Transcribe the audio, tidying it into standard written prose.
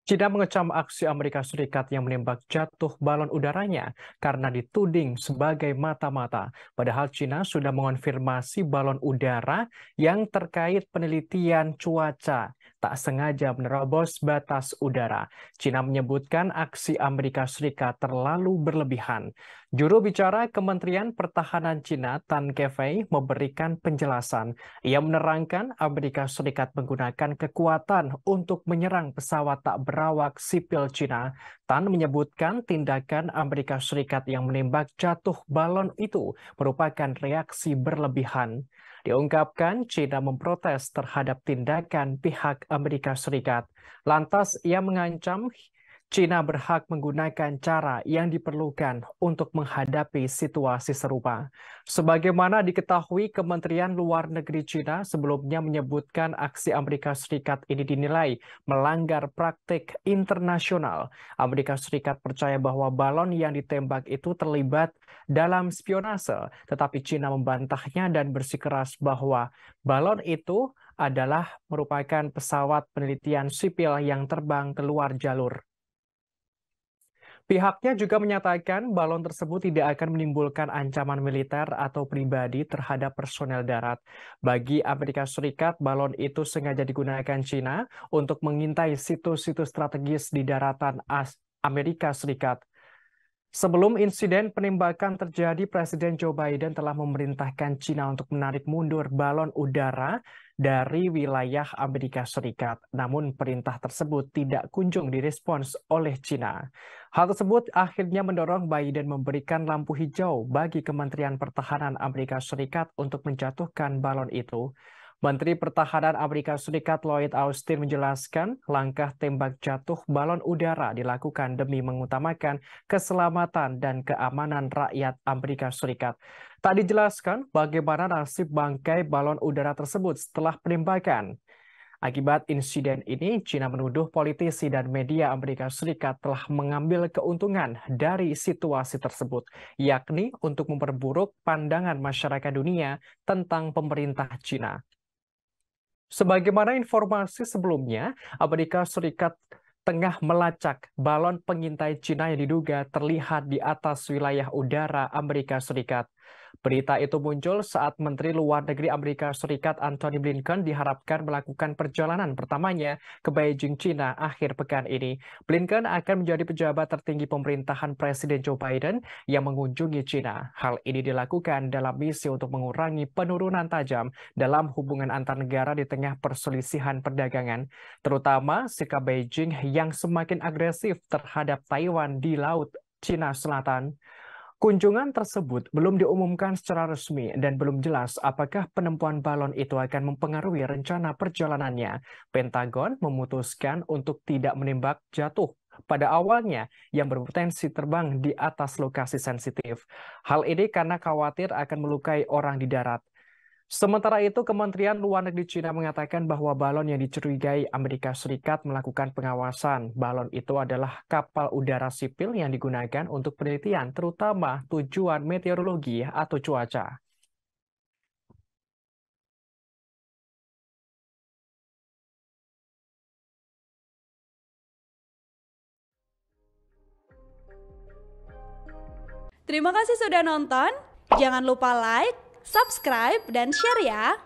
China mengecam aksi Amerika Serikat yang menembak jatuh balon udaranya karena dituding sebagai mata-mata. Padahal China sudah mengonfirmasi balon udara yang terkait penelitian cuaca tak sengaja menerobos batas udara. China menyebutkan aksi Amerika Serikat terlalu berlebihan. Juru bicara Kementerian Pertahanan China, Tan Kefei, memberikan penjelasan. Ia menerangkan Amerika Serikat menggunakan kekuatan untuk menyerang pesawat tak berawak sipil China. Tan menyebutkan tindakan Amerika Serikat yang menembak jatuh balon itu merupakan reaksi berlebihan. Diungkapkan China memprotes terhadap tindakan pihak Amerika Serikat. Lantas ia mengancam China berhak menggunakan cara yang diperlukan untuk menghadapi situasi serupa. Sebagaimana diketahui, Kementerian Luar Negeri China sebelumnya menyebutkan aksi Amerika Serikat ini dinilai melanggar praktik internasional. Amerika Serikat percaya bahwa balon yang ditembak itu terlibat dalam spionase, tetapi China membantahnya dan bersikeras bahwa balon itu adalah merupakan pesawat penelitian sipil yang terbang keluar jalur. Pihaknya juga menyatakan balon tersebut tidak akan menimbulkan ancaman militer atau pribadi terhadap personel darat. Bagi Amerika Serikat, balon itu sengaja digunakan China untuk mengintai situs-situs strategis di daratan Amerika Serikat. Sebelum insiden penembakan terjadi, Presiden Joe Biden telah memerintahkan China untuk menarik mundur balon udara dari wilayah Amerika Serikat. Namun perintah tersebut tidak kunjung direspons oleh China. Hal tersebut akhirnya mendorong Biden memberikan lampu hijau bagi Kementerian Pertahanan Amerika Serikat untuk menjatuhkan balon itu. Menteri Pertahanan Amerika Serikat Lloyd Austin menjelaskan langkah tembak jatuh balon udara dilakukan demi mengutamakan keselamatan dan keamanan rakyat Amerika Serikat. Tak dijelaskan bagaimana nasib bangkai balon udara tersebut setelah penembakan. Akibat insiden ini, China menuduh politisi dan media Amerika Serikat telah mengambil keuntungan dari situasi tersebut, yakni untuk memperburuk pandangan masyarakat dunia tentang pemerintah China. Sebagaimana informasi sebelumnya, Amerika Serikat tengah melacak balon pengintai Cina yang diduga terlihat di atas wilayah udara Amerika Serikat. Berita itu muncul saat Menteri Luar Negeri Amerika Serikat Antony Blinken diharapkan melakukan perjalanan pertamanya ke Beijing, China akhir pekan ini. Blinken akan menjadi pejabat tertinggi pemerintahan Presiden Joe Biden yang mengunjungi China. Hal ini dilakukan dalam misi untuk mengurangi penurunan tajam dalam hubungan antar negara di tengah perselisihan perdagangan, terutama sikap Beijing yang semakin agresif terhadap Taiwan di Laut Cina Selatan. Kunjungan tersebut belum diumumkan secara resmi dan belum jelas apakah penemuan balon itu akan mempengaruhi rencana perjalanannya. Pentagon memutuskan untuk tidak menembak jatuh pada awalnya yang berpotensi terbang di atas lokasi sensitif. Hal ini karena khawatir akan melukai orang di darat. Sementara itu, Kementerian Luar Negeri China mengatakan bahwa balon yang dicurigai Amerika Serikat melakukan pengawasan. Balon itu adalah kapal udara sipil yang digunakan untuk penelitian, terutama tujuan meteorologi atau cuaca. Terima kasih sudah nonton. Jangan lupa like, subscribe, dan share ya.